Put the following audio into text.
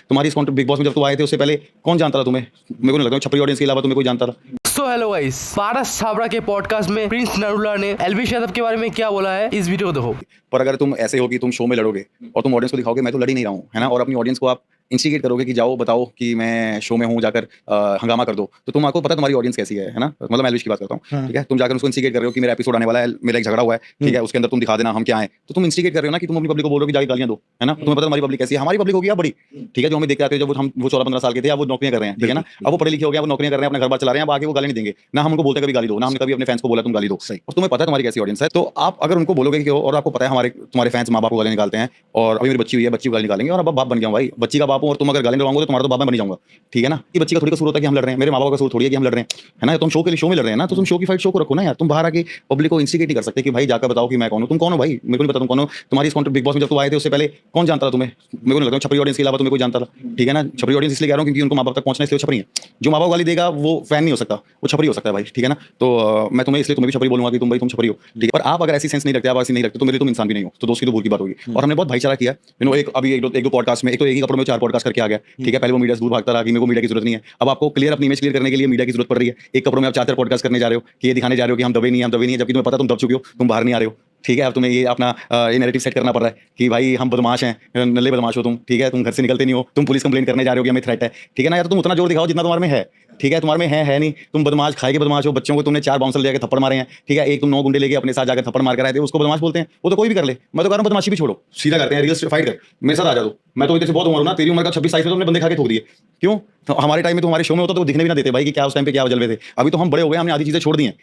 तुम्हारी इस big boss में जब तुम आए थे उससे पहले कौन जानता था तुम्हें? मेरे को नहीं लगता छपरी ऑडियंस के अलावा तुम्हें कोई जानता था। So hello guys, Paras Chhabra के पॉडकास्ट में प्रिंस नरूला ने एलवी यादव के बारे में क्या बोला है, इस वीडियो को देखो। पर अगर तुम ऐसे हो कि तुम शो में लड़ोगे और तुम ऑडियंस को दिखाओगे मैं तो लड़ ही नहीं रहा हूँ, है ना, और अपनी ऑडियंस को आप इंस्टिगेट करोगे कि जाओ बताओ कि मैं शो में हूँ, जाकर हंगामा कर दो, तो तुम आपको पता तुम्हारी ऑडियंस कैसी है ना। मतलब मैं एलविश की बात करता हूँ, ठीक है। तुम जाकर उसको इंस्टिगेट कर रहे हो कि मेरा एपिसोड आने वाला है, मेरा एक झगड़ा हुआ है, ठीक है, उसके अंदर तुम दिखा देना हम क्या है, तो तुम इंस्टिगेट कर रहे हो ना कि तुम अपनी पब्लिक को बोलो कि जाके गालियां दो, है ना। तुम्हें पता तुम्हारी पब्लिक कैसी है, हमारी पब्लिक होगी आप बड़ी, ठीक है, जो हमें देखते आते हैं, जब हम वो 14-15 साल के थे, अब वो नौकरियां कर रहे हैं, ठीक है ना। अब वो पढ़े लिखे हो गए, अब नौकरियां कर रहे हैं, अपना घर बार चला रहे हैं, अब आगे वो गाली नहीं देंगे ना। हम उनको बोलते कभी गाली दो ना, हमने कभी अपने फैंस को बोला तुम गाली दो, और तुम्हें पता है तुम्हारी कैसी ऑडियंस है। तो आप अगर उनको बोलोगे कि और आपको पता है हमारे तुम्हारे फैंस माँ बाप को गाली निकालते हैं, और अभी मेरी बच्ची हुई है, बच्ची को गाली निकालेंगे, और अब बाप बन गया हूं भाई, बच्ची का बाप हूं, और तुम अगर गाली निकालोगे तो तुम्हारा तो बाप मैं बन जाऊंगा, ठीक है ना। कि बच्ची का थोड़ी कसूर होता है कि हम लड़ रहे हैं, मेरे माँ बाप का कसूर थोड़ी है कि हम लड़ रहे हैं, है ना। तुम शो के लिए शो में लड़ रहे हैं ना, तो तुम शो की फाइट शो को रखो ना यार। तुम बाहर आके पब्लिक को इंस्टिगेट नहीं कर सकते कि भाई जाकर बताओ कि मैं कौन हूं। तुम कौन हो भाई? मेरे को नहीं पता तुम कौन हो। तुम्हारी इस बिग बॉस में जब तुम आए थे उससे पहले कौन जानता था तुम्हें? मेरे को नहीं लगता छपरी ऑडियंस के अलावा तुम्हें कोई जानता था, ठीक है ना। छपरी ऑडियंस इसलिए कह रहा हूं क्योंकि उनको माँ बाप तक पहुंचना, इसलिए छपरी है। जो माँ बाप गाली देगा वो फैन नहीं हो सकता, वो छपरी हो सकता है भाई, ठीक है ना। तो मैं तुम्हें इसलिए तुम्हें भी छपरी बोलूंगा कि तुम भाई तुम छपरी हो, ठीक है। पर आप अगर ऐसी सेंस नहीं रखते, आप ऐसी नहीं रखते, तो मेरे तुम इंसान भी नहीं हो, तो दोस्ती तो दूर की बात होगी। और हमने बहुत भाईचारा किया, एक अभी एक दो पॉडकास्ट में, एक तो एक ही कपड़ों में 4 पॉडकास्ट करके आ गया, ठीक है। पहले वो मीडिया से दूर भागता रहा कि मेरे को मीडिया की जरूरत नहीं है। अब आपको क्लियर अपनी इमेज क्लियर करने के लिए मीडिया की जरूरत पड़ रही है। एक कपड़ों में आप 4 पॉडकास्ट करने जा रहे हो कि ये दिखाने जा रहे हो कि हम दबे नहीं है, जबकि तुम्हें पता तुम दब चुके हो, तुम बाहर नहीं आ रहे हो, ठीक है। अब तुम्हें ये अपना ये नैरेटिव सेट करना पड़ रहा है कि भाई हम बदमाश हैं, नल्ले बदमाश हो तुम, ठीक है। तुम घर से निकलते नहीं हो, तुम पुलिस कंप्लेंट करने जा रहे हो कि हमें थ्रेट है, ठीक है ना। या तो तुम उतना जोर दिखाओ जितना तुम्हारे में है, ठीक है। तुम्हारे में है नहीं, तुम बदमाश खाए के बदमाश हो। बच्चों को तुमने 4 बाउंसर लेके थप्पड़ मारे हैं, ठीक है। एक तुम 9 गुंडे लेके अपने साथ जाकर थप्पड़ मार कर आए थे, उसको बदमाश बोलते हैं। वो तो कोई भी कर ले, मैं तो कह रहा हूं बदमाशी भी छोड़ो, सीधा करते हैं, रियल से फाइट कर, मेरे साथ आ जा। दो मैं तो इधर से बहुत उम्र हूं ना, तेरी उम्र का 26-27 में तुमने बंदे खा के ठोक दिए, क्यों? तो हमारे टाइम में तो हमारे शो में होता तो दिखने भी ना देते भाई कि क्या उस टाइम पे क्या जलवे थे। अभी तो हम बड़े हो गए, हमने आधी चीजें छोड़ दी हैं,